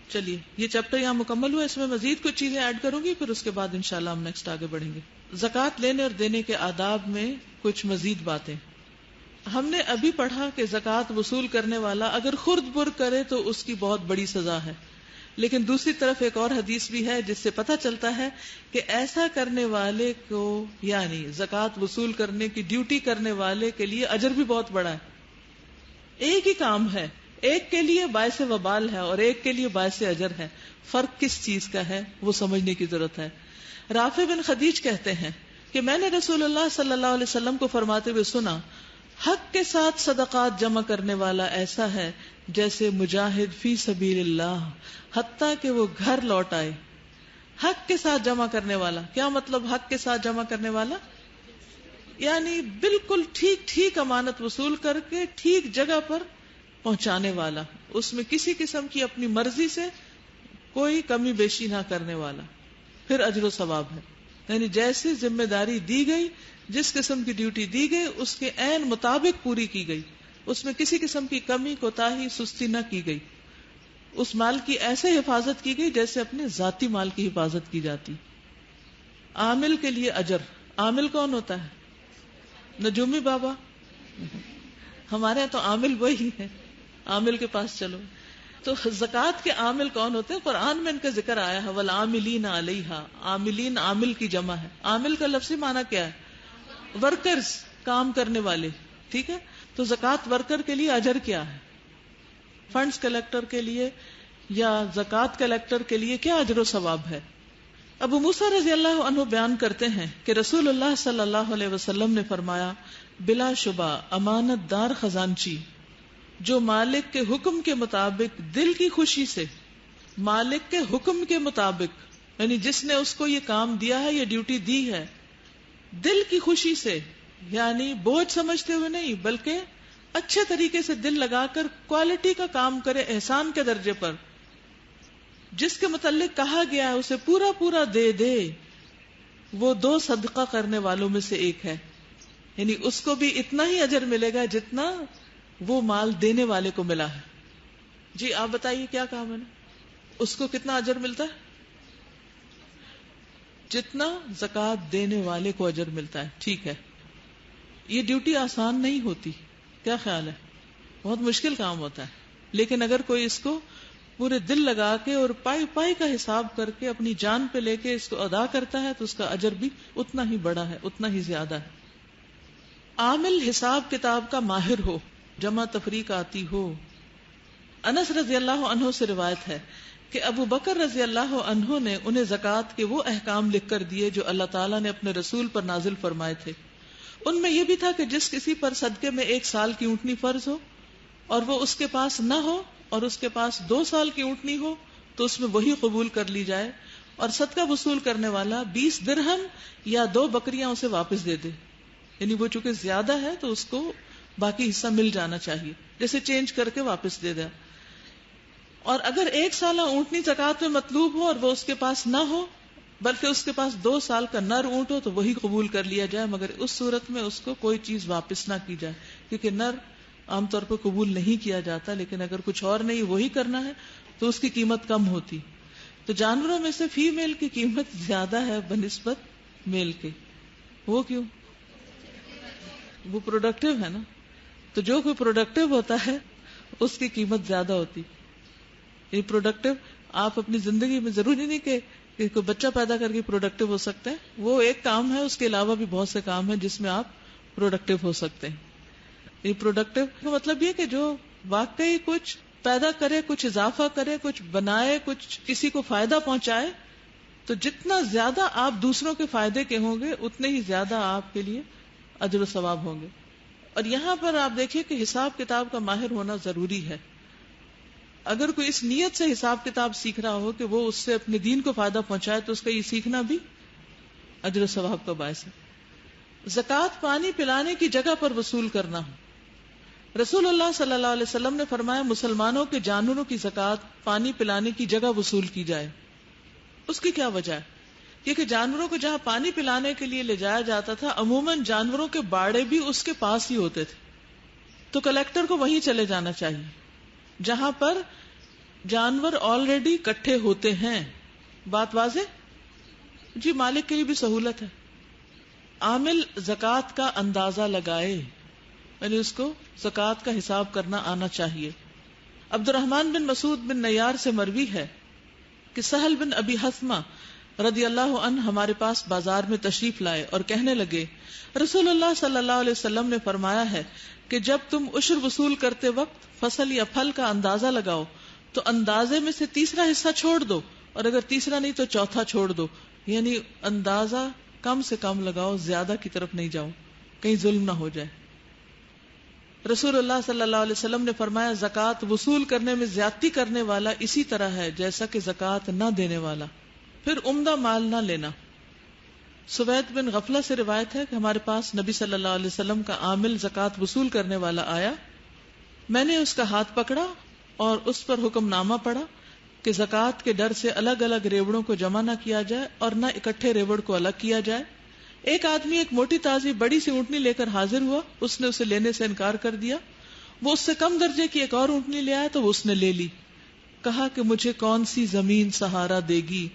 چلیے یہ چیپٹر یہاں مکمل ہوا. اس میں مزید کچھ چیزیں ایڈ کروں گی, پھر اس کے بعد انشاءاللہ ہم نیکسٹ آگے بڑھیں گے. زکوٰۃ لینے اور دینے کے آداب میں کچھ مزید باتیں. ہم نے ابھی پڑھا کہ زکوٰۃ وصول کرنے والا اگر خرد برد کرے تو اس کی بہت بڑی سزا ہے, لیکن دوسری طرف ایک اور حدیث بھی ہے جس سے پتہ چلتا ہے کہ ایسا کرنے والے کو, یعنی زکوٰۃ وصول کرنے کی ڈیوٹی کرنے والے کے لیے اجر بھی بہت بڑا ہے. ایک ہی کام ہے, ایک کے لیے باعث وبال ہے اور ایک کے لیے باعث اجر ہے. فرق کس چیز کا ہے وہ سمجھنے کی ضرورت ہے. رافع بن خدیج کہتے ہیں کہ میں نے رسول اللہ صلی اللہ علیہ وسلم کو فرماتے ہوئے سنا, حق کے ساتھ صدقات جمع کرنے والا ایسا ہے جیسے مجاہد فی سبیل اللہ حتیٰ کہ وہ گھر لوٹ آئے. حق کے ساتھ جمع کرنے والا, کیا مطلب حق کے ساتھ جمع کرنے والا؟ یعنی بالکل ٹھیک ٹھیک امانت وصول کر کے ٹھیک جگہ پر پہنچانے والا, اس میں کسی قسم کی اپنی مرضی سے کوئی کمی بیشی نہ کرنے والا, پھر اجر و ثواب ہے. یعنی جیسے ذمہ داری دی گئی, جس قسم کی ڈیوٹی دی گئی اس کے عین مطابق پوری کی گئی, اس میں کسی قسم کی کمی کوتاہی سستی نہ کی گئی. اس مال کی ایسے حفاظت کی گئی جیسے اپنے ذاتی مال کی حفاظت کی جاتی. عامل کے لیے اجر. عامل کون ہوتا ہے؟ نجومی بابا. ہمارے یہاں تو عامل وہی ہے, عامل کے پاس چلو. تو زکوٰۃ کے عامل کون ہوتے ہیں؟ قرآن میں ان کا ذکر آیا ہے, والعاملین علیہا. عاملین عامل کی جمع ہے. عامل کا لفظی معنی کیا ہے؟ ورکرز, کام کرنے والے. ٹھیک ہے, تو زکوٰۃ ورکر کے لیے اجر کیا ہے؟ فنڈز کلیکٹر کے لیے یا زکوٰۃ کلیکٹر کے لیے کیا اجر و ثواب ہے؟ ابو موسیٰ رضی اللہ عنہ بیان کرتے ہیں کہ رسول اللہ صلی اللہ علیہ وسلم نے فرمایا, بلا شبہ امانت دار خزانچی جو مالک کے حکم کے مطابق دل کی خوشی سے, مالک کے حکم کے مطابق یعنی جس نے اس کو یہ کام دیا ہے, یہ ڈیوٹی دی ہے, دل کی خوشی سے, یعنی بوجھ سمجھتے ہوئے نہیں بلکہ اچھے طریقے سے دل لگا کر کوالٹی کا کام کرے, احسان کے درجے پر, جس کے متعلق کہا گیا ہے اسے پورا پورا دے دے, وہ 2 صدقہ کرنے والوں میں سے ایک ہے. یعنی اس کو بھی اتنا ہی اجر ملے گا جتنا وہ مال دینے والے کو ملا ہے. جی آپ بتائیے کیا کہا میں نے؟ اس کو کتنا اجر ملتا ہے؟ جتنا زکوٰۃ دینے والے کو اجر ملتا ہے. ٹھیک ہے, یہ ڈیوٹی آسان نہیں ہوتی, کیا خیال ہے؟ بہت مشکل کام ہوتا ہے, لیکن اگر کوئی اس کو پورے دل لگا کے اور پائی پائی کا حساب کر کے اپنی جان پہ لے کے اس کو ادا کرتا ہے تو اس کا اجر بھی اتنا ہی بڑا ہے, اتنا ہی زیادہ ہے. عامل حساب کتاب کا ماہر ہو, جمع تفریق آتی ہو. انس رضی اللہ عنہ سے روایت ہے کہ ابو بکر رضی اللہ عنہ نے انہیں زکوٰۃ کے وہ احکام لکھ کر دیے جو اللہ تعالیٰ نے اپنے رسول پر نازل فرمائے تھے. ان میں یہ بھی تھا کہ جس کسی پر صدقے میں 1 سال کی اونٹنی فرض ہو اور وہ اس کے پاس نہ ہو اور اس کے پاس 2 سال کی اونٹنی ہو تو اس میں وہی قبول کر لی جائے, اور صدقہ وصول کرنے والا 20 درہم یا 2 بکریاں اسے واپس دے دے. یعنی وہ چونکہ زیادہ ہے تو اس کو باقی حصہ مل جانا چاہیے, جیسے چینج کر کے واپس دے دے. اور اگر 1 سالہ اونٹنی زکوٰۃ میں مطلوب ہو اور وہ اس کے پاس نہ ہو بلکہ اس کے پاس 2 سال کا نر اونٹ ہو تو وہی قبول کر لیا جائے, مگر اس صورت میں اس کو کوئی چیز واپس نہ کی جائے, کیونکہ نر عام طور پر قبول نہیں کیا جاتا, لیکن اگر کچھ اور نہیں وہی کرنا ہے تو اس کی قیمت کم ہوتی. تو جانوروں میں سے فیمیل کی قیمت زیادہ ہے بنسبت میل کے. وہ کیوں؟ وہ پروڈکٹیو ہے نا, تو جو کوئی پروڈکٹیو ہوتا ہے اس کی قیمت زیادہ ہوتی. یہ پروڈکٹیو آپ اپنی زندگی میں ضروری نہیں کہ کوئی بچہ پیدا کر کے پروڈکٹیو ہو سکتے ہیں, وہ ایک کام ہے, اس کے علاوہ بھی بہت سے کام ہیں جس میں آپ پروڈکٹیو ہو سکتے ہیں. یہ پروڈکٹیو کا مطلب یہ کہ جو واقعی کچھ پیدا کرے, کچھ اضافہ کرے, کچھ بنائے, کچھ کسی کو فائدہ پہنچائے, تو جتنا زیادہ آپ دوسروں کے فائدے کے ہوں گے اتنے ہی زیادہ آپ کے لیے اجر و ثواب ہوں گے. اور یہاں پر آپ دیکھیے کہ حساب کتاب کا ماہر ہونا ضروری ہے. اگر کوئی اس نیت سے حساب کتاب سیکھ رہا ہو کہ وہ اس سے اپنے دین کو فائدہ پہنچائے تو اس کا یہ سیکھنا بھی اجر و ثواب کا باعث ہے. زکوٰۃ پانی پلانے کی جگہ پر وصول کرنا. رسول اللہ صلی اللہ علیہ وسلم نے فرمایا مسلمانوں کے جانوروں کی زکوٰۃ پانی پلانے کی جگہ وصول کی جائے. اس کی کیا وجہ ہے؟ کیونکہ جانوروں کو جہاں پانی پلانے کے لیے لے جایا جاتا تھا عموماً جانوروں کے باڑے بھی اس کے پاس ہی ہوتے تھے, تو کلیکٹر کو وہیں چلے جانا چاہیے جہاں پر جانور آلریڈی اکٹھے ہوتے ہیں. بات واضح؟ جی مالک کے لیے بھی سہولت ہے. عامل زکوٰۃ کا اندازہ لگائے، یعنی اس کو زکوٰۃ کا حساب کرنا آنا چاہیے. عبد الرحمن بن مسعود بن نیار سے مروی ہے کہ سہل بن ابی حثمہ رضی اللہ عنہ ہمارے پاس بازار میں تشریف لائے اور کہنے لگے، رسول اللہ صلی اللہ علیہ وسلم نے فرمایا ہے کہ جب تم عشر وصول کرتے وقت فصل یا پھل کا اندازہ لگاؤ تو اندازے میں سے تیسرا حصہ چھوڑ دو، اور اگر تیسرا نہیں تو چوتھا چھوڑ دو. یعنی اندازہ کم سے کم لگاؤ، زیادہ کی طرف نہیں جاؤ، کہیں ظلم نہ ہو جائے. رسول اللہ صلی اللہ علیہ وسلم نے فرمایا، زکوٰۃ وصول کرنے میں زیادتی کرنے والا اسی طرح ہے جیسا کہ زکوٰۃ نہ دینے والا. پھر عمدہ مال نہ لینا. سوید بن غفلہ سے روایت ہے کہ ہمارے پاس نبی صلی اللہ علیہ وسلم کا عامل زکوٰۃ وصول کرنے والا آیا. میں نے اس کا ہاتھ پکڑا اور اس پر حکم نامہ پڑھا کہ زکوٰۃ کے ڈر سے الگ الگ ریوڑوں کو جمع نہ کیا جائے اور نہ اکٹھے ریوڑ کو الگ کیا جائے. ایک آدمی ایک موٹی تازی بڑی سی اونٹنی لے کر حاضر ہوا، اس نے اسے لینے سے انکار کر دیا. وہ اس سے کم درجے کی ایک اور اونٹنی لے آیا تو وہ اس نے لے لی. کہا کہ مجھے کون سی زمین سہارا دے گی،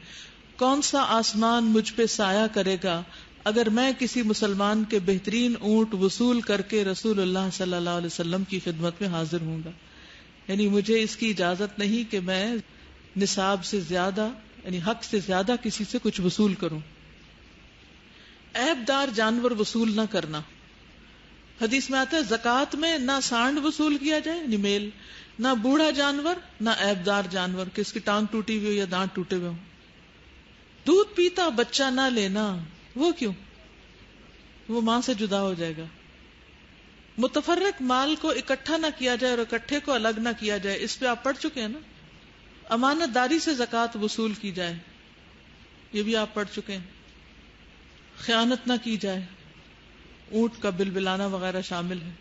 کون سا آسمان مجھ پہ سایہ کرے گا اگر میں کسی مسلمان کے بہترین اونٹ وصول کر کے رسول اللہ صلی اللہ علیہ وسلم کی خدمت میں حاضر ہوں گا. یعنی مجھے اس کی اجازت نہیں کہ میں نصاب سے زیادہ یعنی حق سے زیادہ کسی سے کچھ وصول کروں. عیب دار جانور وصول نہ کرنا. حدیث میں آتا ہے زکوٰۃ میں نہ سانڈ وصول کیا جائے یعنی میل، نہ بوڑھا جانور، نہ عیب دار جانور کہ اس کی ٹانگ ٹوٹی ہوئی ہو یا دانت ٹوٹے ہوئے ہوں. دودھ پیتا بچہ نہ لینا. وہ کیوں؟ وہ ماں سے جدا ہو جائے گا. متفرق مال کو اکٹھا نہ کیا جائے اور اکٹھے کو الگ نہ کیا جائے، اس پہ آپ پڑھ چکے ہیں نا. امانت داری سے زکوٰۃ وصول کی جائے، یہ بھی آپ پڑھ چکے ہیں. خیانت نہ کی جائے، اونٹ کا بلبلانا وغیرہ شامل ہے.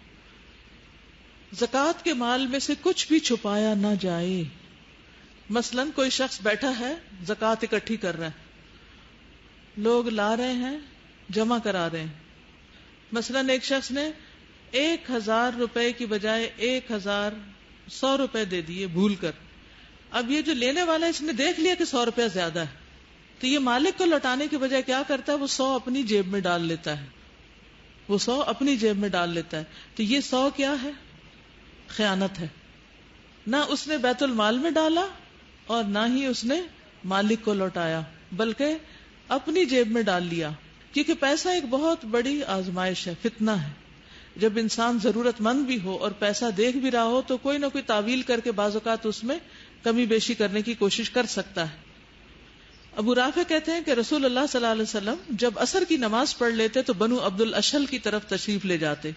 زکوٰۃ کے مال میں سے کچھ بھی چھپایا نہ جائے. مثلا کوئی شخص بیٹھا ہے زکوٰۃ اکٹھی کر رہا ہے، لوگ لا رہے ہیں جمع کرا رہے ہیں. مثلا ایک شخص نے 1000 روپے کی بجائے 1100 روپے دے دیے بھول کر. اب یہ جو لینے والا ہے اس نے دیکھ لیا کہ 100 روپیہ زیادہ ہے، تو یہ مالک کو لوٹانے کے بجائے کیا کرتا ہے، وہ 100 اپنی جیب میں ڈال لیتا ہے. وہ 100 اپنی جیب میں ڈال لیتا ہے. تو یہ 100 کیا ہے؟ خیانت ہے. نہ اس نے بیت المال میں ڈالا اور نہ ہی اس نے مالک کو لوٹایا، بلکہ اپنی جیب میں ڈال لیا. کیونکہ پیسہ ایک بہت بڑی آزمائش ہے، فتنہ ہے. جب انسان ضرورت مند بھی ہو اور پیسہ دیکھ بھی رہا ہو تو کوئی نہ کوئی تعویل کر کے بعض اوقات اس میں کمی بیشی کرنے کی کوشش کر سکتا ہے. ابو رافع کہتے ہیں کہ رسول اللہ صلی اللہ علیہ وسلم جب عصر کی نماز پڑھ لیتے تو بنو عبد الاشہل کی طرف تشریف لے جاتے،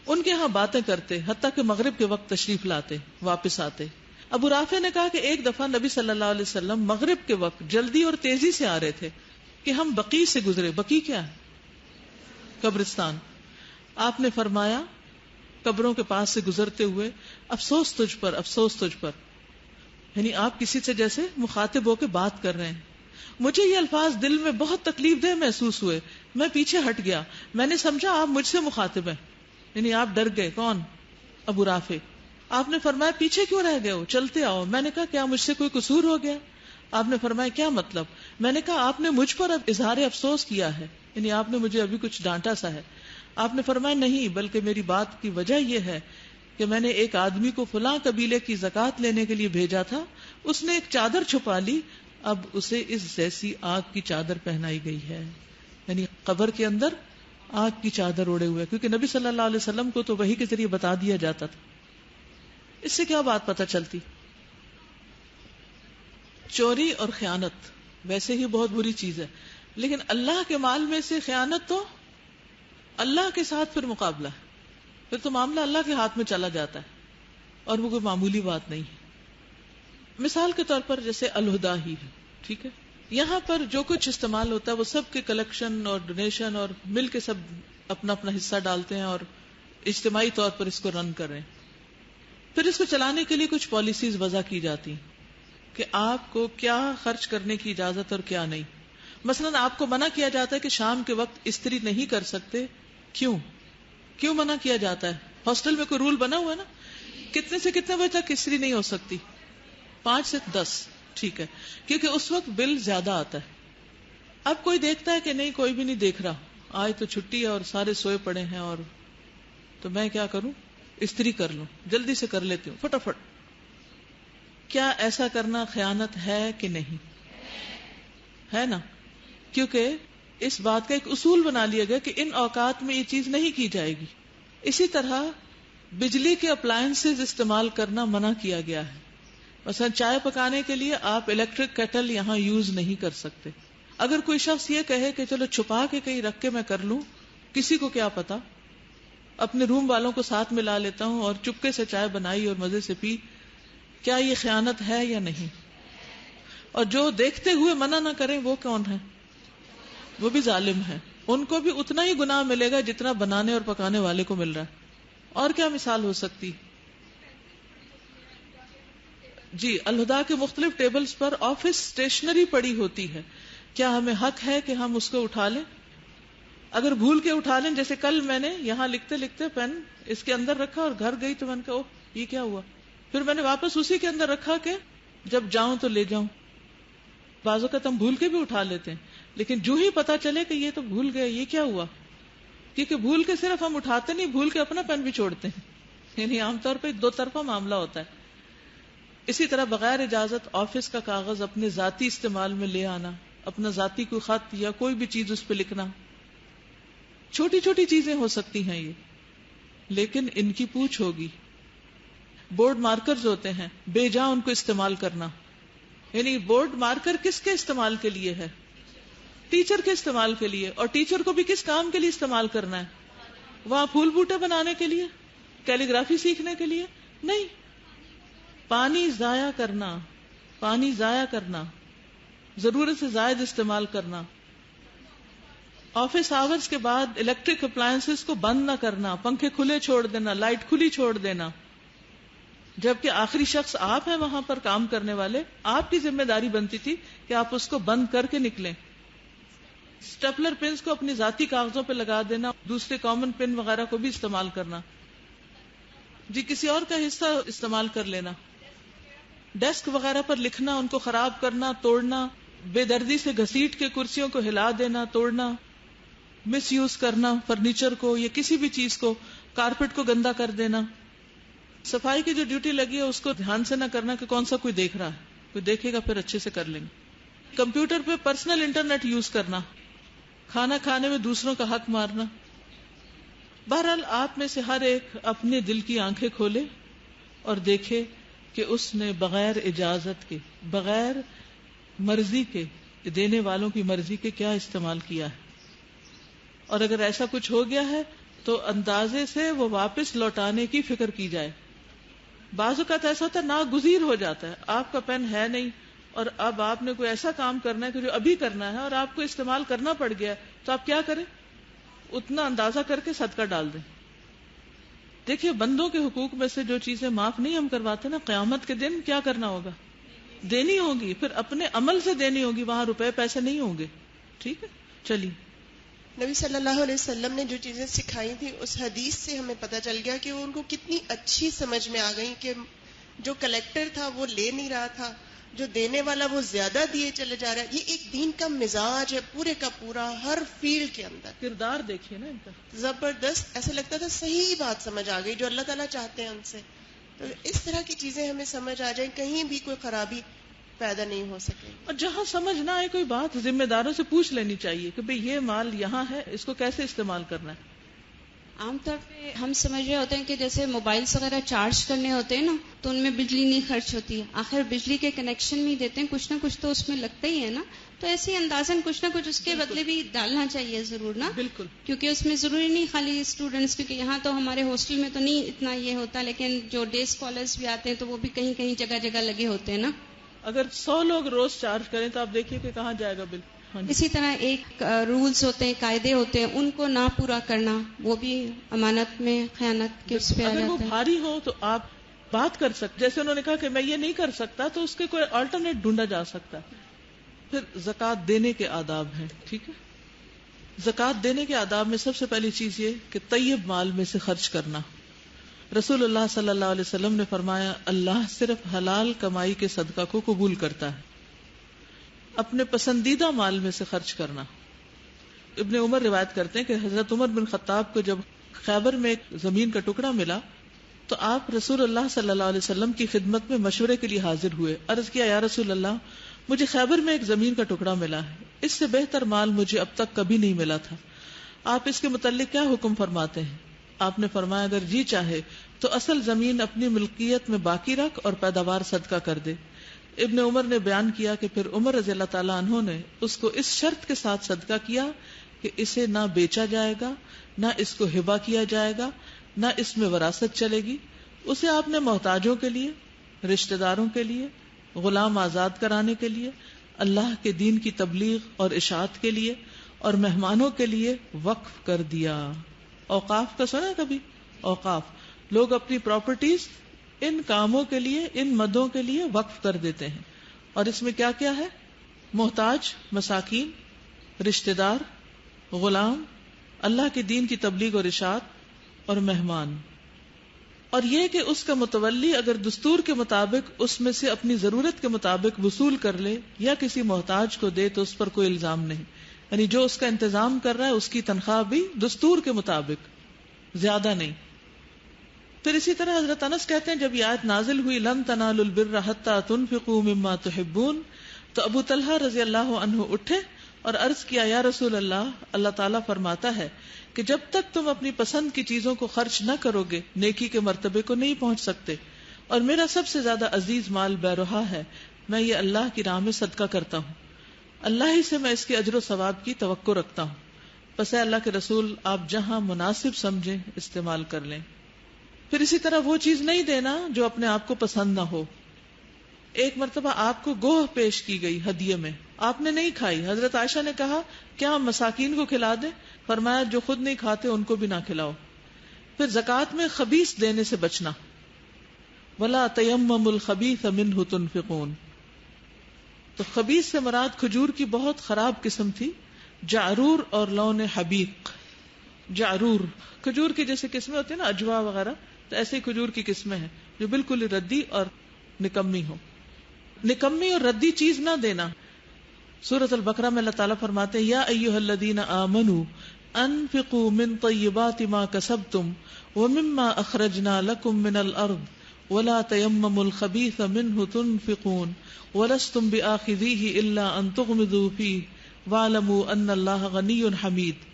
ان کے ہاں باتیں کرتے، حتیٰ کہ مغرب کے وقت تشریف لاتے، واپس آتے. ابو رافع نے کہا کہ ایک دفعہ نبی صلی اللہ علیہ وسلم مغرب کے وقت جلدی اور تیزی سے آ رہے تھے کہ ہم بقی سے گزرے. بقی کیا ہے؟ قبرستان. آپ نے فرمایا قبروں کے پاس سے گزرتے ہوئے، افسوس تجھ پر، افسوس تجھ پر. یعنی آپ کسی سے جیسے مخاطب ہو کے بات کر رہے ہیں. مجھے یہ الفاظ دل میں بہت تکلیف دہ محسوس ہوئے. میں پیچھے ہٹ گیا. میں نے سمجھا آپ مجھ سے مخاطب ہیں، یعنی آپ ڈر گئے. کون؟ ابو رافع. آپ نے فرمایا پیچھے کیوں رہ گئے ہو، چلتے آؤ. میں نے کہا کیا مجھ سے کوئی قصور ہو گیا؟ آپ نے فرمایا کیا مطلب؟ میں نے کہا آپ نے مجھ پر اب اظہار افسوس کیا ہے، یعنی آپ نے مجھے ابھی کچھ ڈانٹا سا ہے. آپ نے فرمایا نہیں، بلکہ میری بات کی وجہ یہ ہے کہ میں نے ایک آدمی کو فلاں قبیلے کی زکوٰۃ لینے کے لیے بھیجا تھا، اس نے ایک چادر چھپا لی، اب اسے اس جیسی آگ کی چادر پہنائی گئی ہے. یعنی قبر کے اندر آگ کی چادر اوڑے ہوئے، کیونکہ نبی صلی اللہ علیہ وسلم کو تو وحی کے ذریعے بتا دیا جاتا تھا. اس سے کیا بات پتہ چلتی؟ چوری اور خیانت ویسے ہی بہت بری چیز ہے، لیکن اللہ کے مال میں سے خیانت تو اللہ کے ساتھ پھر مقابلہ ہے، پھر تو معاملہ اللہ کے ہاتھ میں چلا جاتا ہے اور وہ کوئی معمولی بات نہیں ہے. مثال کے طور پر جیسے الہدا ہی ہے، ٹھیک ہے، یہاں پر جو کچھ استعمال ہوتا ہے وہ سب کے کلیکشن اور ڈونیشن اور مل کے سب اپنا اپنا حصہ ڈالتے ہیں اور اجتماعی طور پر اس کو رن کر رہے ہیں. پھر اس کو چلانے کے لیے کچھ پالیسیز وضع کی جاتی ہیں کہ آپ کو کیا خرچ کرنے کی اجازت اور کیا نہیں. مثلا آپ کو منع کیا جاتا ہے کہ شام کے وقت استری نہیں کر سکتے. کیوں منع کیا جاتا ہے؟ ہاسٹل میں کوئی رول بنا ہوا ہے نا، کتنے سے کتنے بجے تک استری نہیں ہو سکتی؟ 5 سے 10 ٹھیک ہے، کیونکہ اس وقت بل زیادہ آتا ہے. اب کوئی دیکھتا ہے کہ نہیں کوئی بھی نہیں دیکھ رہا، آج تو چھٹی ہے اور سارے سوئے پڑے ہیں، اور تو میں کیا کروں، استری کر لوں، جلدی سے کر لیتی ہوں فٹافٹ. کیا ایسا کرنا خیانت ہے کہ نہیں؟ ہے نا، کیونکہ اس بات کا ایک اصول بنا لیا گیا کہ ان اوقات میں یہ چیز نہیں کی جائے گی. اسی طرح بجلی کے اپلائنسز استعمال کرنا منع کیا گیا ہے. مثلا چائے پکانے کے لیے آپ الیکٹرک کیٹل یہاں یوز نہیں کر سکتے. اگر کوئی شخص یہ کہے کہ چلو چھپا کے کہیں رکھ کے میں کر لوں، کسی کو کیا پتا، اپنے روم والوں کو ساتھ ملا لیتا ہوں اور چپکے سے چائے بنائی اور مزے سے پی، کیا یہ خیانت ہے یا نہیں؟ اور جو دیکھتے ہوئے منع نہ کریں وہ کون ہے؟ وہ بھی ظالم ہے. ان کو بھی اتنا ہی گناہ ملے گا جتنا بنانے اور پکانے والے کو مل رہا ہے. اور کیا مثال ہو سکتی؟ جی، الہدا کے مختلف ٹیبلز پر آفس اسٹیشنری پڑی ہوتی ہے، کیا ہمیں حق ہے کہ ہم اس کو اٹھا لیں؟ اگر بھول کے اٹھا لیں، جیسے کل میں نے یہاں لکھتے لکھتے پین اس کے اندر رکھا اور گھر گئی تو میں نے کہا اوہ یہ کیا ہوا، پھر میں نے واپس اسی کے اندر رکھا کہ جب جاؤں تو لے جاؤں. بعض اوقات ہم بھول کے بھی اٹھا لیتے ہیں، لیکن جو ہی پتا چلے کہ یہ تو بھول گئے، یہ کیا ہوا، کیونکہ بھول کے صرف ہم اٹھاتے نہیں، بھول کے اپنا پین بھی چھوڑتے ہیں. یعنی عام طور پہ دو طرفہ معاملہ ہوتا ہے. اسی طرح بغیر اجازت آفس کا کاغذ اپنے ذاتی استعمال میں لے آنا، اپنا ذاتی کوئی خط یا کوئی بھی چیز اس پہ لکھنا، چھوٹی چھوٹی چیزیں ہو سکتی ہیں یہ، لیکن ان کی پوچھ ہوگی. بورڈ مارکرز ہوتے ہیں، بے جا ان کو استعمال کرنا. یعنی بورڈ مارکر کس کے استعمال کے لیے ہے؟ ٹیچر کے استعمال کے لیے. اور ٹیچر کو بھی کس کام کے لیے استعمال کرنا ہے؟ وہاں پھول بوٹے بنانے کے لیے، کیلی گرافی سیکھنے کے لیے نہیں. پانی ضائع کرنا، پانی ضائع کرنا، ضرورت سے زائد استعمال کرنا. آفس آورز کے بعد الیکٹرک اپلائنسز کو بند نہ کرنا، پنکھے کھلے چھوڑ دینا، لائٹ کھلی چھوڑ دینا، جبکہ آخری شخص آپ ہیں وہاں پر کام کرنے والے. آپ کی ذمہ داری بنتی تھی کہ آپ اس کو بند کر کے نکلیں. سٹیپلر پنز کو اپنی ذاتی کاغذوں پہ لگا دینا، دوسرے کامن پن وغیرہ کو بھی استعمال کرنا. جی، کسی اور کا حصہ استعمال کر لینا. ڈیسک وغیرہ پر لکھنا، ان کو خراب کرنا، توڑنا، بے دردی سے گھسیٹ کے کرسیوں کو ہلا دینا، توڑنا، مس یوز کرنا فرنیچر کو یا کسی بھی چیز کو، کارپیٹ کو گندا کر دینا. صفائی کی جو ڈیوٹی لگی ہے اس کو دھیان سے نہ کرنا کہ کون سا کوئی دیکھ رہا ہے، کوئی دیکھے گا پھر اچھے سے کر لیں گے. کمپیوٹر پہ پرسنل انٹرنیٹ یوز کرنا، کھانا کھانے میں دوسروں کا حق مارنا. بہرحال آپ میں سے ہر ایک اپنے دل کی آنکھیں کھولے اور دیکھے کہ اس نے بغیر اجازت کے، بغیر مرضی کے، دینے والوں کی مرضی کے کیا استعمال کیا ہے. اور اگر ایسا کچھ ہو گیا ہے تو اندازے سے وہ واپس لوٹانے کی فکر کی جائے. بعض اوقات ایسا ہوتا ہے ناگزیر ہو جاتا ہے، آپ کا پین ہے نہیں اور اب آپ نے کوئی ایسا کام کرنا ہے کہ جو ابھی کرنا ہے اور آپ کو استعمال کرنا پڑ گیا، تو آپ کیا کریں؟ اتنا اندازہ کر کے صدقہ ڈال دیں. دیکھیے، بندوں کے حقوق میں سے جو چیزیں معاف نہیں ہم کرواتے نا، قیامت کے دن کیا کرنا ہوگا؟ دینی ہوگی، پھر اپنے عمل سے دینی ہوگی، وہاں روپے پیسے نہیں ہوں گے. ٹھیک ہے، چلیے. نبی صلی اللہ علیہ وسلم نے جو چیزیں سکھائی تھی اس حدیث سے ہمیں پتہ چل گیا کہ ان کو کتنی اچھی سمجھ میں آ گئی کہ جو کلیکٹر تھا وہ لے نہیں رہا تھا، جو دینے والا وہ زیادہ دیے چلے جا رہا ہے. یہ ایک دین کا مزاج ہے پورے کا پورا، ہر فیلڈ کے اندر. کردار دیکھیے نا ان کا زبردست، ایسا لگتا تھا صحیح بات سمجھ آ گئی جو اللہ تعالیٰ چاہتے ہیں ان سے. تو اس طرح کی چیزیں ہمیں سمجھ آ جائیں، کہیں بھی کوئی خرابی پیدا نہیں ہو سکے. اور جہاں سمجھ نہ آئے کوئی بات ذمہ داروں سے پوچھ لینی چاہیے کہ بھئی یہ مال یہاں ہے، اس کو کیسے استعمال کرنا ہے. عام طور پہ ہم سمجھ رہے ہوتے ہیں کہ جیسے موبائلس وغیرہ چارج کرنے ہوتے ہیں نا تو ان میں بجلی نہیں خرچ ہوتی ہے، آخر بجلی کے کنیکشن بھی دیتے ہیں، کچھ نہ کچھ تو اس میں لگتا ہی ہے نا. تو ایسے اندازاً کچھ نہ کچھ اس کے بدلے بھی ڈالنا چاہیے ضرور نا. بالکل، کیونکہ اس میں ضروری نہیں خالی اسٹوڈنٹس، کیونکہ یہاں تو ہمارے ہاسٹل میں تو نہیں اتنا یہ ہوتا، لیکن جو ڈے اسکالرس بھی آتے ہیں تو وہ بھی کہیں کہیں جگہ جگہ لگے ہوتے ہیں نا. اگر 100 لوگ روز چارج کریں تو آپ دیکھیے کہ کہاں جائے گا بل. اسی طرح ایک رولز ہوتے ہیں، قاعدے ہوتے ہیں، ان کو نہ پورا کرنا وہ بھی امانت میں خیانت کے اس پہ آ اگر وہ جاتا ہے. بھاری ہو تو آپ بات کر سکتے، جیسے انہوں نے کہا کہ میں یہ نہیں کر سکتا تو اس کے کوئی آلٹرنیٹ ڈھونڈا جا سکتا. پھر زکوٰۃ دینے کے آداب ہیں. ٹھیک ہے، زکوٰۃ دینے کے آداب میں سب سے پہلی چیز یہ کہ طیب مال میں سے خرچ کرنا. رسول اللہ صلی اللہ علیہ وسلم نے فرمایا اللہ صرف حلال کمائی کے صدقہ کو قبول کرتا ہے. اپنے پسندیدہ مال میں سے خرچ کرنا. ابن عمر روایت کرتے ہیں کہ حضرت عمر بن خطاب کو جب خیبر میں ایک زمین کا ٹکڑا ملا تو آپ رسول اللہ صلی اللہ علیہ وسلم کی خدمت میں مشورے کے لیے حاضر ہوئے. عرض کیا یا رسول اللہ مجھے خیبر میں ایک زمین کا ٹکڑا ملا ہے, اس سے بہتر مال مجھے اب تک کبھی نہیں ملا تھا, آپ اس کے متعلق کیا حکم فرماتے ہیں؟ آپ نے فرمایا اگر جی چاہے تو اصل زمین اپنی ملکیت میں باقی رکھ اور پیداوار صدقہ کر دے. ابن عمر نے بیان کیا کہ پھر عمر رضی اللہ تعالیٰ عنہ نے اس کو اس شرط کے ساتھ صدقہ کیا کہ اسے نہ بیچا جائے گا, نہ اس کو ہبہ کیا جائے گا, نہ اس میں وراثت چلے گی. اسے آپ نے محتاجوں کے لیے, رشتہ داروں کے لیے, غلام آزاد کرانے کے لیے, اللہ کے دین کی تبلیغ اور اشاعت کے لیے اور مہمانوں کے لیے وقف کر دیا. اوقاف کا سنا کبھی؟ اوقاف, لوگ اپنی پراپرٹیز ان کاموں کے لیے, ان مدوں کے لیے وقف کر دیتے ہیں. اور اس میں کیا کیا ہے؟ محتاج, مساکین, رشتہ دار, غلام, اللہ کے دین کی تبلیغ اور اشاعت اور مہمان. اور یہ کہ اس کا متولی اگر دستور کے مطابق اس میں سے اپنی ضرورت کے مطابق وصول کر لے یا کسی محتاج کو دے تو اس پر کوئی الزام نہیں, یعنی جو اس کا انتظام کر رہا ہے اس کی تنخواہ بھی دستور کے مطابق, زیادہ نہیں. پھر اسی طرح حضرت انس کہتے ہیں جب یہ آیت نازل ہوئی لن تنالوا البر حتى تنفقوا مما تحبون, تو ابو طلحہ رضی اللہ عنہ اٹھے اور عرض کیا یا رسول اللہ, اللہ تعالیٰ فرماتا ہے کہ جب تک تم اپنی پسند کی چیزوں کو خرچ نہ کرو گے نیکی کے مرتبے کو نہیں پہنچ سکتے, اور میرا سب سے زیادہ عزیز مال بیرہا ہے, میں یہ اللہ کی راہ میں صدقہ کرتا ہوں, اللہ ہی سے میں اس کے اجر و ثواب کی توقع رکھتا ہوں, پس اے اللہ کے رسول آپ جہاں مناسب سمجھیں استعمال کر لیں. پھر اسی طرح وہ چیز نہیں دینا جو اپنے آپ کو پسند نہ ہو. ایک مرتبہ آپ کو گوہ پیش کی گئی ہدیے میں, آپ نے نہیں کھائی. حضرت عائشہ نے کہا کیا ہم مساکین کو کھلا دیں؟ فرمایا جو خود نہیں کھاتے ان کو بھی نہ کھلاؤ. پھر زکوٰۃ میں خبیث دینے سے بچنا. ولا تیمموا الخبیث منہ تنفقون, تو خبیث سے مراد کھجور کی بہت خراب قسم تھی, جعرور اور لون حبیق. جعرور کھجور کی جیسے قسمیں ہوتی ہیں نا, اجوا وغیرہ, تو ایسے ہی کھجور کی قسمیں ہیں جو بالکل ردی اور نکمی ہو. نکمی اور ردی چیز نہ دینا. سورۃ البقرہ میں اللہ تعالیٰ فرماتے ہیں یا ایھا الذین آمنوا انفقوا من طیبات ما کسبتم ومما اخرجنا لکم من الارض ولا تیمموا الخبیث منہ تنفقون ولستم بآخذیہ الا ان تغمضوا فیہ واعلموا ان اللہ غنی حمید.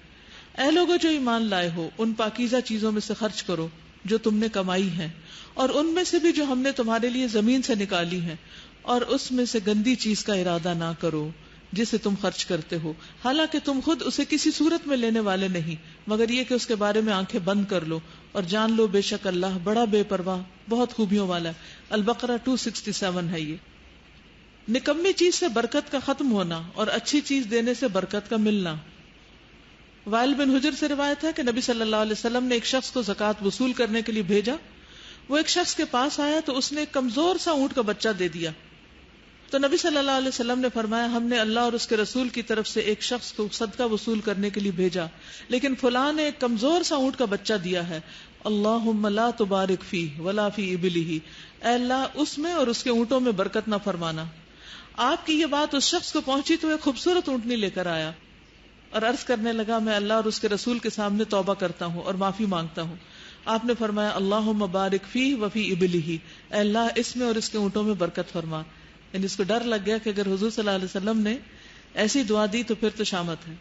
اے لوگو جو ایمان لائے ہو, ان پاکیزہ چیزوں میں سے خرچ کرو جو تم نے کمائی ہیں, اور ان میں سے بھی جو ہم نے تمہارے لیے زمین سے نکالی ہیں, اور اس میں سے گندی چیز کا ارادہ نہ کرو جسے تم خرچ کرتے ہو, حالانکہ تم خود اسے کسی صورت میں لینے والے نہیں, مگر یہ کہ اس کے بارے میں آنکھیں بند کر لو اور جان لو بے شک اللہ بڑا بے پرواہ بہت خوبیوں والا ہے. البقرہ 267 ہے. یہ نکمی چیز سے برکت کا ختم ہونا اور اچھی چیز دینے سے برکت کا ملنا. وائل بن حجر سے روایت ہے کہ نبی صلی اللہ علیہ وسلم نے ایک شخص کو زکوٰۃ وصول کرنے کے لیے بھیجا. وہ ایک شخص کے پاس آیا تو اس نے ایک کمزور سا اونٹ کا بچہ دے دیا. تو نبی صلی اللہ علیہ وسلم نے فرمایا ہم نے اللہ اور اس کے رسول کی طرف سے ایک شخص کو صدقہ وصول کرنے کے لیے بھیجا, لیکن فلاں نے ایک کمزور سا اونٹ کا بچہ دیا ہے. اللہم لا تبارک فیہ ولا فی ابلہ, اے اللہ اس میں اور اس کے اونٹوں میں برکت نہ فرمانا. آپ کی یہ بات اس شخص کو پہنچی تو ایک خوبصورت اونٹنی لے کر آیا اور عرض کرنے لگا میں اللہ اور اس کے رسول کے سامنے توبہ کرتا ہوں اور معافی مانگتا ہوں. آپ نے فرمایا اللہم بارک فیہ وفی ابلہ, اے اللہ اس میں اور اس کے اونٹوں میں برکت فرما. یعنی اس کو ڈر لگ گیا کہ اگر حضور صلی اللہ علیہ وسلم نے ایسی دعا دی تو پھر تو شامت ہے.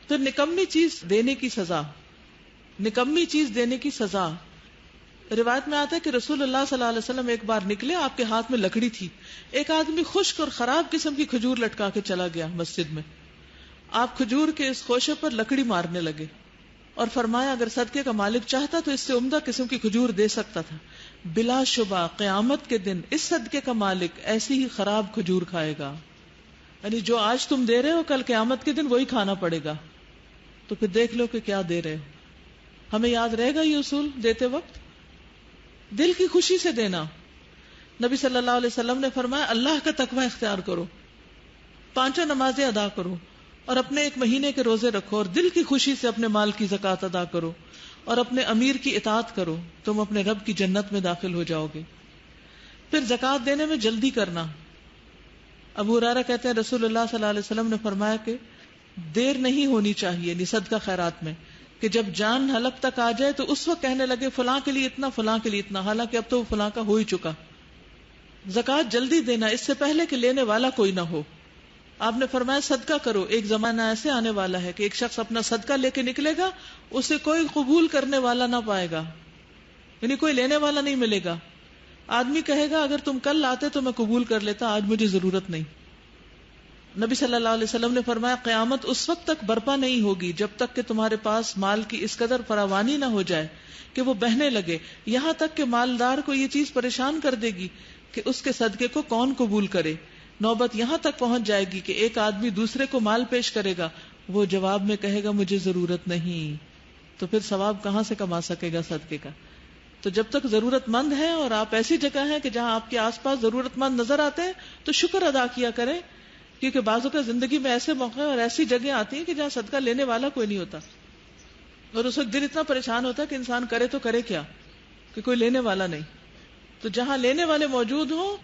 تو نکمی چیز دینے کی سزا, نکمی چیز دینے کی سزا. روایت میں آتا ہے کہ رسول اللہ صلی اللہ علیہ وسلم ایک بار نکلے, آپ کے ہاتھ میں لکڑی تھی. ایک آدمی خشک اور خراب قسم کی کھجور لٹکا کے چلا گیا مسجد میں. آپ کھجور کے اس خوشے پر لکڑی مارنے لگے اور فرمایا اگر صدقے کا مالک چاہتا تو اس سے عمدہ قسم کی کھجور دے سکتا تھا. بلا شبہ قیامت کے دن اس صدقے کا مالک ایسی ہی خراب کھجور کھائے گا. یعنی جو آج تم دے رہے ہو کل قیامت کے دن وہی کھانا پڑے گا. تو پھر دیکھ لو کہ کیا دے رہے ہو. ہمیں یاد رہے گا یہ اصول دیتے وقت, دل کی خوشی سے دینا. نبی صلی اللہ علیہ وسلم نے فرمایا اللہ کا تقوی اختیار کرو, 5 نمازیں ادا کرو, اور اپنے ایک مہینے کے روزے رکھو اور دل کی خوشی سے اپنے مال کی زکات ادا کرو اور اپنے امیر کی اطاعت کرو، تم اپنے رب کی جنت میں داخل ہو جاؤ گے۔ پھر زکات دینے میں جلدی کرنا۔ ابو ہریرہ کہتے ہیں رسول اللہ صلی اللہ علیہ وسلم نے فرمایا کہ دیر نہیں ہونی چاہیے یعنی صدقہ خیرات میں، کہ جب جان حلق تک آ جائے تو اس وقت کہنے لگے فلاں کے لیے اتنا، فلاں کے لیے اتنا، حالانکہ اب تو وہ فلاں کا ہو ہی چکا۔ زکات جلدی دینا، اس سے پہلے کہ لینے والا کوئی نہ ہو۔ آپ نے فرمایا صدقہ کرو، ایک زمانہ ایسے آنے والا ہے کہ ایک شخص اپنا صدقہ لے کے نکلے گا، اسے کوئی قبول کرنے والا نہ پائے گا، یعنی کوئی لینے والا نہیں ملے گا۔ آدمی کہے گا اگر تم کل لاتے تو میں قبول کر لیتا، آج مجھے ضرورت نہیں۔ نبی صلی اللہ علیہ وسلم نے فرمایا قیامت اس وقت تک برپا نہیں ہوگی جب تک کہ تمہارے پاس مال کی اس قدر فراوانی نہ ہو جائے کہ وہ بہنے لگے، یہاں تک کہ مالدار کو یہ چیز پریشان کر دے گی کہ اس کے صدقے کو کون قبول کرے۔ نوبت یہاں تک پہنچ جائے گی کہ ایک آدمی دوسرے کو مال پیش کرے گا، وہ جواب میں کہے گا مجھے ضرورت نہیں، تو پھر ثواب کہاں سے کما سکے گا صدقے کا؟ تو جب تک ضرورت مند ہے اور آپ ایسی جگہ ہیں کہ جہاں آپ کے آس پاس ضرورت مند نظر آتے ہیں تو شکر ادا کیا کریں، کیونکہ بعض اوقات زندگی میں ایسے موقع اور ایسی جگہیں آتی ہیں کہ جہاں صدقہ لینے والا کوئی نہیں ہوتا، اور اس وقت دل اتنا پریشان ہوتا ہے کہ انسان کرے تو کرے کیا کہ کوئی لینے والا نہیں۔ تو جہاں لینے والے موجود ہوں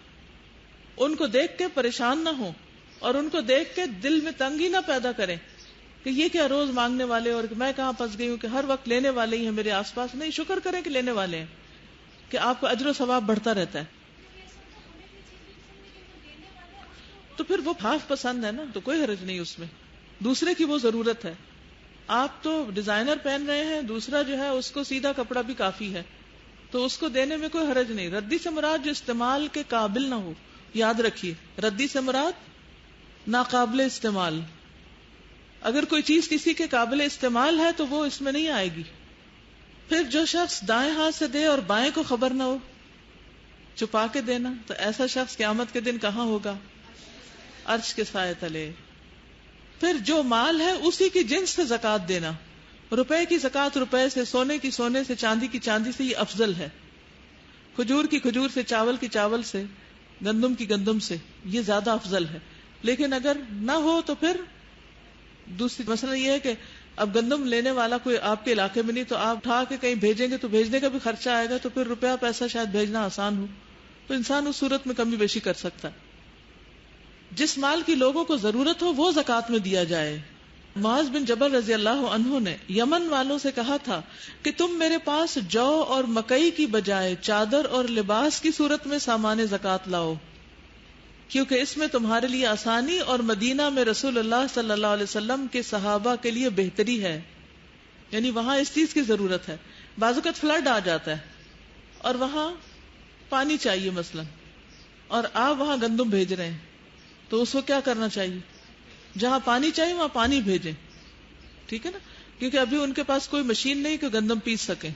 ان کو دیکھ کے پریشان نہ ہوں اور ان کو دیکھ کے دل میں تنگی نہ پیدا کریں کہ یہ کیا روز مانگنے والے اور میں کہاں پھنس گئی ہوں کہ ہر وقت لینے والے ہی ہیں میرے آس پاس۔ نہیں، شکر کریں کہ لینے والے ہیں، کہ آپ کا اجر و ثواب بڑھتا رہتا ہے۔ تو پھر وہ ہاف پسند ہے نا، تو کوئی حرج نہیں اس میں، دوسرے کی وہ ضرورت ہے۔ آپ تو ڈیزائنر پہن رہے ہیں، دوسرا جو ہے اس کو سیدھا کپڑا بھی کافی ہے، تو اس کو دینے میں کوئی حرج نہیں۔ ردی سے مراد جو استعمال کے قابل نہ ہو، یاد رکھیے، ردی سے مراد ناقابل استعمال۔ اگر کوئی چیز کسی کے قابل استعمال ہے تو وہ اس میں نہیں آئے گی۔ پھر جو شخص دائیں ہاتھ سے دے اور بائیں کو خبر نہ ہو، چھپا کے دینا، تو ایسا شخص قیامت کے دن کہاں ہوگا؟ عرش کے سائے تلے۔ پھر جو مال ہے اسی کی جنس سے زکات دینا، روپے کی زکات روپے سے، سونے کی سونے سے، چاندی کی چاندی سے، یہ افضل ہے۔ کھجور کی کھجور سے، چاول کی چاول سے، گندم کی گندم سے، یہ زیادہ افضل ہے۔ لیکن اگر نہ ہو تو پھر دوسری مسئلہ یہ ہے کہ اب گندم لینے والا کوئی آپ کے علاقے میں نہیں، تو آپ اٹھا کے کہیں بھیجیں گے تو بھیجنے کا بھی خرچہ آئے گا، تو پھر روپیہ پیسہ شاید بھیجنا آسان ہو، تو انسان اس صورت میں کمی بیشی کر سکتا ہے۔ جس مال کی لوگوں کو ضرورت ہو وہ زکات میں دیا جائے۔ معاذ بن جبل رضی اللہ عنہ نے یمن والوں سے کہا تھا کہ تم میرے پاس جو اور مکئی کی بجائے چادر اور لباس کی صورت میں سامان زکات لاؤ، کیونکہ اس میں تمہارے لیے آسانی اور مدینہ میں رسول اللہ صلی اللہ علیہ وسلم کے صحابہ کے لیے بہتری ہے، یعنی وہاں اس چیز کی ضرورت ہے۔ بعض اوقات فلڈ آ جاتا ہے اور وہاں پانی چاہیے مثلا، اور آپ وہاں گندم بھیج رہے ہیں، تو اس کو کیا کرنا چاہیے؟ جہاں پانی چاہیے وہاں پانی بھیجیں، ٹھیک ہے نا، کیونکہ ابھی ان کے پاس کوئی مشین نہیں کہ گندم پیس سکیں۔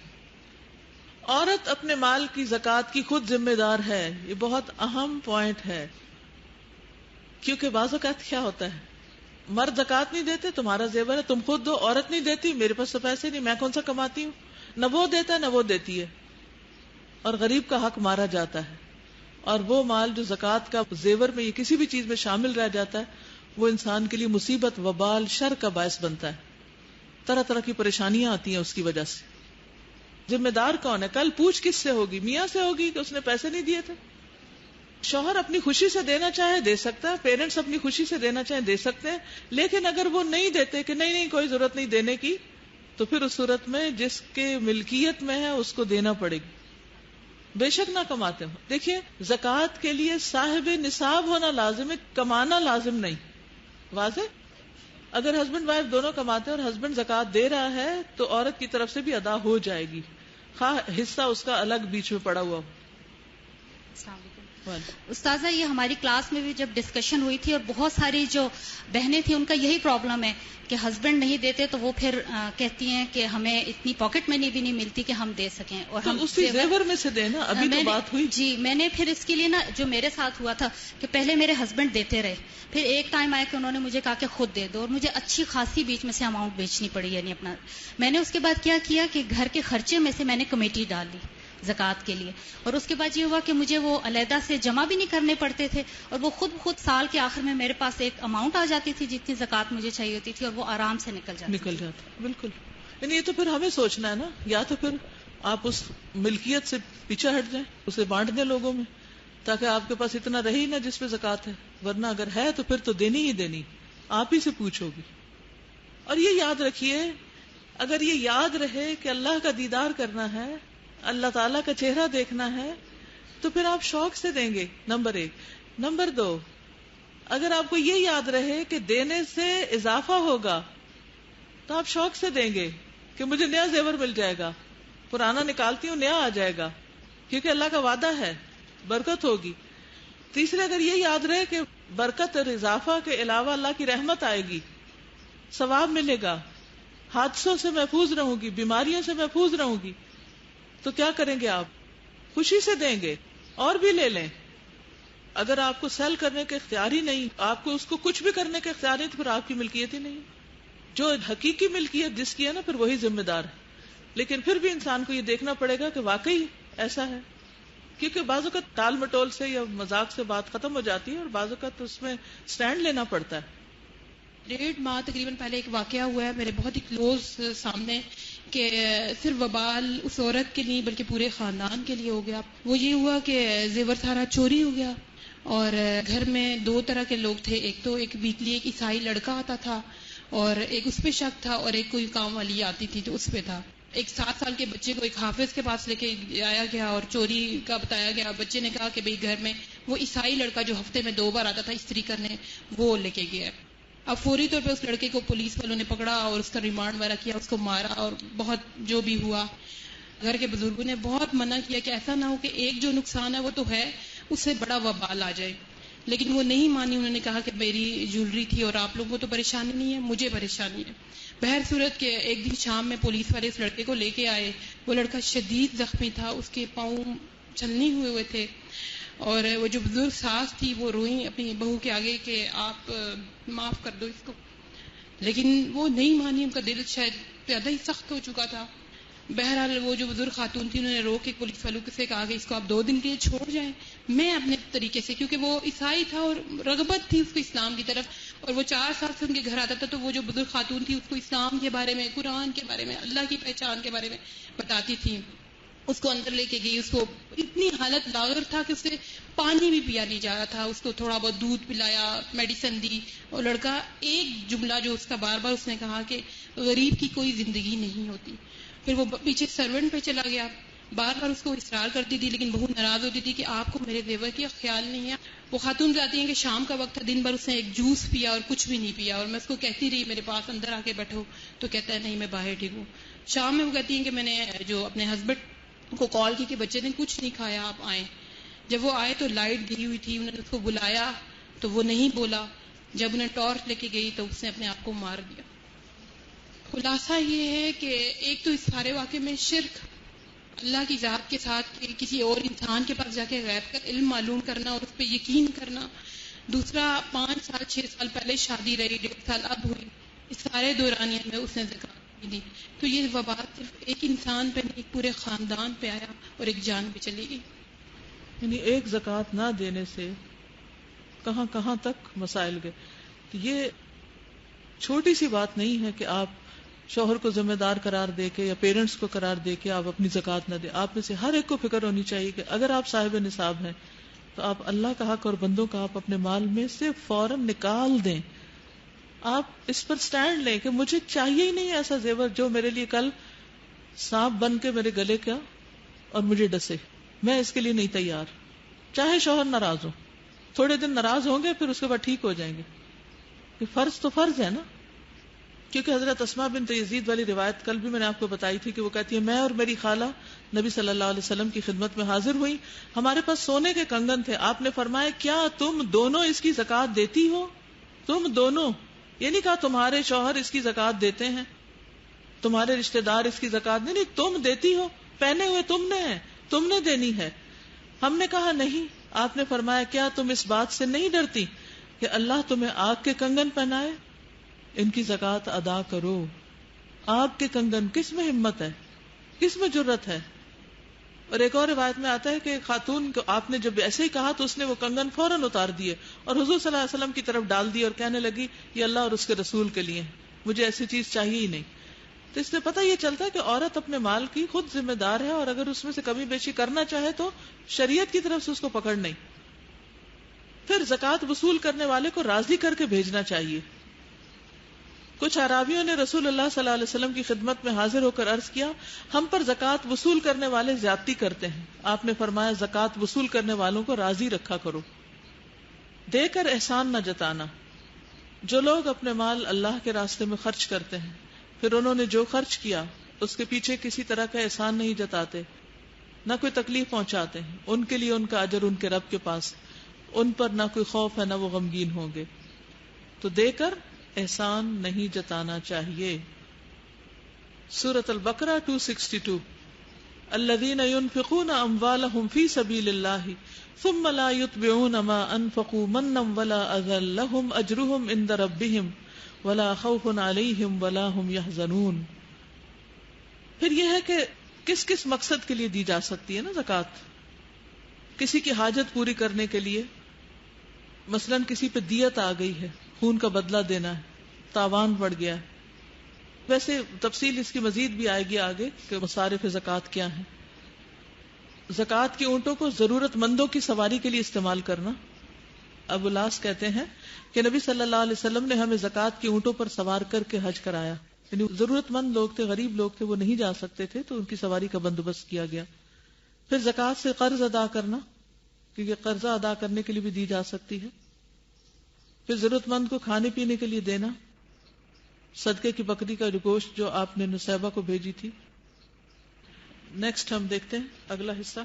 عورت اپنے مال کی زکات کی خود ذمہ دار ہے، یہ بہت اہم پوائنٹ ہے، کیونکہ بعض اوقات کیا ہوتا ہے، مرد زکات نہیں دیتے، تمہارا زیور ہے تم خود دو، عورت نہیں دیتی، میرے پاس تو پیسے نہیں، میں کون سا کماتی ہوں، نہ وہ دیتا ہے نہ وہ دیتی ہے، اور غریب کا حق مارا جاتا ہے۔ اور وہ مال جو زکات کا زیور میں یا کسی بھی چیز میں شامل رہ جاتا ہے، وہ انسان کے لیے مصیبت، وبال، شر کا باعث بنتا ہے، طرح طرح کی پریشانیاں آتی ہیں اس کی وجہ سے۔ ذمہ دار کون ہے؟ کل پوچھ کس سے ہوگی؟ میاں سے ہوگی کہ اس نے پیسے نہیں دیے تھے۔ شوہر اپنی خوشی سے دینا چاہے دے سکتا ہے، پیرنٹس اپنی خوشی سے دینا چاہے دے سکتے ہیں، لیکن اگر وہ نہیں دیتے کہ نہیں کوئی ضرورت نہیں دینے کی، تو پھر اس صورت میں جس کے ملکیت میں ہے اس کو دینا پڑے گی، بے شک نہ کماتے ہو۔ دیکھیے، زکوٰۃ کے لیے صاحب نصاب ہونا لازم ہے، کمانا لازم نہیں۔ واضح؟ اگر ہسبینڈ وائف دونوں کماتے ہیں اور ہسبینڈ زکوٰۃ دے رہا ہے تو عورت کی طرف سے بھی ادا ہو جائے گی، خواہ حصہ اس کا الگ بیچ میں پڑا ہوا ہو۔ السلام علیکم استاذہ، یہ ہماری کلاس میں بھی جب ڈسکشن ہوئی تھی، اور بہت ساری جو بہنیں تھیں ان کا یہی پرابلم ہے کہ ہسبینڈ نہیں دیتے تو وہ پھر کہتی ہیں کہ ہمیں اتنی پاکٹ منی بھی نہیں ملتی کہ ہم دے سکیں، اور ہم اسی زیور میں سے دینا۔ ابھی تو بات ہوئی جی، میں نے پھر اس کے لیے نا، جو میرے ساتھ ہوا تھا کہ پہلے میرے ہسبینڈ دیتے رہے، پھر ایک ٹائم آیا کہ انہوں نے مجھے کہا کہ خود دے دو، اور مجھے اچھی خاصی بیچ میں سے اماؤنٹ بیچنی پڑی، یعنی اپنا۔ میں نے اس کے بعد کیا کہ گھر کے خرچے میں سے میں نے کمیٹی ڈال لی، زکوٰۃ کے لیے. اور اس کے بعد یہ ہوا کہ مجھے وہ علیحدہ سے جمع بھی نہیں کرنے پڑتے تھے, اور وہ خود سال کے آخر میں میرے پاس ایک اماؤنٹ آ جاتی تھی جتنی زکوٰۃ مجھے چاہیے ہوتی تھی, اور وہ آرام سے نکل جاتا. بالکل. یعنی یہ تو پھر ہمیں سوچنا ہے نا, یا تو پھر آپ اس ملکیت سے پیچھے ہٹ جائیں, اسے بانٹ دیں لوگوں میں, تاکہ آپ کے پاس اتنا رہی نہ جس پہ زکوٰۃ ہے, ورنہ اگر ہے تو پھر تو دینی ہی دینی, آپ ہی سے پوچھو گی. اور یہ یاد رکھیے, اگر یہ یاد رہے کہ اللہ کا دیدار کرنا ہے, اللہ تعالیٰ کا چہرہ دیکھنا ہے, تو پھر آپ شوق سے دیں گے, نمبر 1. نمبر 2, اگر آپ کو یہ یاد رہے کہ دینے سے اضافہ ہوگا تو آپ شوق سے دیں گے کہ مجھے نیا زیور مل جائے گا, پرانا نکالتی ہوں نیا آ جائے گا, کیونکہ اللہ کا وعدہ ہے برکت ہوگی. تیسرے, اگر یہ یاد رہے کہ برکت اور اضافہ کے علاوہ اللہ کی رحمت آئے گی, ثواب ملے گا, حادثوں سے محفوظ رہوں گی, بیماریوں سے محفوظ رہوں گی, تو کیا کریں گے آپ؟ خوشی سے دیں گے اور بھی لے لیں. اگر آپ کو سیل کرنے کے اختیار ہی نہیں, آپ کو اس کو کچھ بھی کرنے کے اختیار نہیں, تو پھر آپ کی ملکیت ہی نہیں. جو حقیقی ملکیت جس کی ہے نا, پھر وہی ذمہ دار ہے. لیکن پھر بھی انسان کو یہ دیکھنا پڑے گا کہ واقعی ایسا ہے, کیونکہ بعض اوقات ٹال مٹول سے یا مذاق سے بات ختم ہو جاتی ہے, اور بعض اوقات اس میں سٹینڈ لینا پڑتا ہے. 1.5 ماہ تقریباً پہلے ایک واقعہ ہوا ہے میرے بہت ہی کلوز سامنے, کہ صرف وبال اس عورت کے نہیں بلکہ پورے خاندان کے لیے ہو گیا. وہ یہ ہوا کہ زیور سارا چوری ہو گیا, اور گھر میں 2 طرح کے لوگ تھے. ایک تو ایک ویکلی ایک عیسائی لڑکا آتا تھا, اور ایک اس پہ شک تھا, اور ایک کوئی کام والی آتی تھی تو اس پہ تھا. ایک 7 سال کے بچے کو ایک حافظ کے پاس لے کے آیا گیا اور چوری کا بتایا گیا. بچے نے کہا کہ بھئی گھر میں وہ عیسائی لڑکا جو ہفتے میں 2 بار آتا تھا استری کرنے, وہ لے کے گیا. اب فوری طور پہ اس لڑکے کو پولیس والوں نے پکڑا اور اس کا ریمانڈ وغیرہ کیا, اس کو مارا اور بہت جو بھی ہوا. گھر کے بزرگوں نے بہت منع کیا کہ ایسا نہ ہو کہ ایک جو نقصان ہے وہ تو ہے, اس سے بڑا وبال آ جائے, لیکن وہ نہیں مانی. انہوں نے کہا کہ میری جولری تھی اور آپ لوگوں کو تو پریشانی نہیں ہے, مجھے پریشانی ہے. بہر صورت کے ایک دن شام میں پولیس والے اس لڑکے کو لے کے آئے. وہ لڑکا شدید زخمی تھا, اس کے پاؤں چھلنی ہوئے تھے, اور وہ جو بزرگ ساس تھی وہ روئیں اپنی بہو کے آگے کہ آپ معاف کر دو اس کو, لیکن وہ نہیں مانی. ان کا دل شاید زیادہ ہی سخت ہو چکا تھا. بہرحال وہ جو بزرگ خاتون تھی انہوں نے رو کے پولیس والوں سے کہا کہ اس کو آپ 2 دن کے لیے چھوڑ جائیں. میں اپنے طریقے سے, کیونکہ وہ عیسائی تھا اور رغبت تھی اس کو اسلام کی طرف, اور وہ 4 سال سے ان کے گھر آتا تھا, تو وہ جو بزرگ خاتون تھی اس کو اسلام کے بارے میں, قرآن کے بارے میں, اللہ کی پہچان کے بارے میں بتاتی تھی. اس کو اندر لے کے گئی, اس کو اتنی حالت لاغر تھا کہ اس سے پانی بھی پیا نہیں جا رہا تھا. اس کو تھوڑا بہت دودھ پلایا, میڈیسن دی, اور لڑکا ایک جملہ جو اس کا بار بار اس نے کہا کہ غریب کی کوئی زندگی نہیں ہوتی. پھر وہ پیچھے سرونٹ پہ چلا گیا, بار بار اس کو اصرار کرتی تھی, لیکن بہت ناراض ہوتی تھی کہ آپ کو میرے زیور کی خیال نہیں ہے. وہ خاتون جاتی ہیں کہ شام کا وقت تھا, دن بھر اس نے ایک جوس پیا اور کچھ بھی نہیں پیا, اور میں اس کو کہتی رہی میرے پاس اندر آ کے بیٹھو, تو کہتا ہے نہیں میں باہر ٹھیک ہوں. شام میں وہ کہتی ہیں کہ میں نے جو اپنے ہسبینڈ کو کال کی کہ بچے نے کچھ نہیں کھایا, آپ آئیں. جب وہ آئے تو لائٹ دی ہوئی تھی, انہوں نے اس کو بلایا تو وہ نہیں بولا. جب انہیں ٹارچ لے کے گئی تو اس نے اپنے آپ کو مار دیا. خلاصہ یہ ہے کہ ایک تو اس سارے واقعے میں شرک, اللہ کی ذات کے ساتھ کسی اور انسان کے پاس جا کے غیب کا علم معلوم کرنا اور اس پہ یقین کرنا. دوسرا 5 سال 6 سال پہلے شادی رہی, 1.5 سال اب ہوئی, اس سارے دورانیے میں اس نے زکات نہیں دی. تو یہ وبال صرف ایک انسان پہ نہیں, ایک پورے خاندان پہ آیا اور ایک جان بھی چلی گئی. یعنی ایک زکات نہ دینے سے کہاں کہاں تک مسائل گئے. تو یہ چھوٹی سی بات نہیں ہے کہ آپ شوہر کو ذمہ دار قرار دے کے یا پیرنٹس کو قرار دے کے آپ اپنی زکات نہ دیں. آپ میں سے ہر ایک کو فکر ہونی چاہیے کہ اگر آپ صاحب نصاب ہیں تو آپ اللہ کا حق اور بندوں کا آپ اپنے مال میں سے فوراً نکال دیں. آپ اس پر سٹینڈ لیں کہ مجھے چاہیے ہی نہیں ایسا زیور جو میرے لیے کل سانپ بن کے میرے گلے کا اور مجھے ڈسے. میں اس کے لیے نہیں تیار, چاہے شوہر ناراض ہو. تھوڑے دن ناراض ہوں گے, پھر اس کے بعد ٹھیک ہو جائیں گے. کہ فرض تو فرض ہے نا, کیونکہ حضرت اسماء بنت یزید والی روایت کل بھی میں نے آپ کو بتائی تھی کہ وہ کہتی ہے میں اور میری خالہ نبی صلی اللہ علیہ وسلم کی خدمت میں حاضر ہوئی, ہمارے پاس سونے کے کنگن تھے. آپ نے فرمایا کیا تم دونوں اس کی زکات دیتی ہو؟ تم دونوں, یہ نہیں کہا تمہارے شوہر اس کی زکات دیتے ہیں, تمہارے رشتہ دار اس کی زکات نہیں, تم دیتی ہو, پہنے ہوئے تم نے ہیں, تم نے دینی ہے. ہم نے کہا نہیں. آپ نے فرمایا کیا تم اس بات سے نہیں ڈرتی کہ اللہ تمہیں آگ کے کنگن پہنائے؟ ان کی زکات ادا کرو. آگ کے کنگن, کس میں ہمت ہے, کس میں جرت ہے؟ اور ایک اور روایت میں آتا ہے کہ خاتون کو آپ نے جب ایسے ہی کہا تو اس نے وہ کنگن فوراً اتار دیے اور حضور صلی اللہ علیہ وسلم کی طرف ڈال دی اور کہنے لگی یہ اللہ اور اس کے رسول کے لیے، مجھے ایسی چیز چاہیے ہی نہیں. تو اس سے پتہ یہ چلتا ہے کہ عورت اپنے مال کی خود ذمہ دار ہے، اور اگر اس میں سے کمی بیشی کرنا چاہے تو شریعت کی طرف سے اس کو پکڑ نہیں. پھر زکوٰۃ وصول کرنے والے کو راضی کر کے بھیجنا چاہیے. کچھ اعرابیوں نے رسول اللہ صلی اللہ علیہ وسلم کی خدمت میں حاضر ہو کر عرض کیا ہم پر زکوٰۃ وصول کرنے والے زیادتی کرتے ہیں. آپ نے فرمایا زکوٰۃ وصول کرنے والوں کو راضی رکھا کرو، دے کر احسان نہ جتانا. جو لوگ اپنے مال اللہ کے راستے میں خرچ کرتے ہیں پھر انہوں نے جو خرچ کیا اس کے پیچھے کسی طرح کا احسان نہیں جتاتے، نہ کوئی تکلیف پہنچاتے ہیں، ان کے لیے ان کا اجر ان کے رب کے پاس، ان پر نہ کوئی خوف ہے نہ وہ غمگین ہوں گے. تو دے کر احسان نہیں جتانا چاہیے. سورۃ البقرہ 262. الذین ينفقون اموالهم فی سبیل اللہ ثم لا يتبعون ما انفقوا منا ولا اذى لهم اجرهم عند ربهم ولا خوف علیہم ولا هم يحزنون. پھر یہ ہے کہ کس کس مقصد کے لیے دی جا سکتی ہے نا زکوٰۃ. کسی کی حاجت پوری کرنے کے لیے، مثلا کسی پہ دیت آ گئی ہے، خون کا بدلہ دینا ہے، تاوان بڑھ گیا ہے. ویسے تفصیل اس کی مزید بھی آئے گی آگے کہ مصارف زکوٰۃ کیا ہیں. زکوٰۃ کے اونٹوں کو ضرورت مندوں کی سواری کے لیے استعمال کرنا. ابو لاس کہتے ہیں کہ نبی صلی اللہ علیہ وسلم نے ہمیں زکوٰۃ کے اونٹوں پر سوار کر کے حج کرایا. یعنی ضرورت مند لوگ تھے، غریب لوگ تھے، وہ نہیں جا سکتے تھے تو ان کی سواری کا بندوبست کیا گیا. پھر زکوٰۃ سے قرض ادا کرنا، کیونکہ قرضہ ادا کرنے کے لیے بھی دی جا سکتی ہے. پھر ضرورت مند کو کھانے پینے کے لیے دینا، صدقے کی بکری کا گوشت جو آپ نے نصیبہ کو بھیجی تھی. نیکسٹ ہم دیکھتے ہیں اگلا حصہ.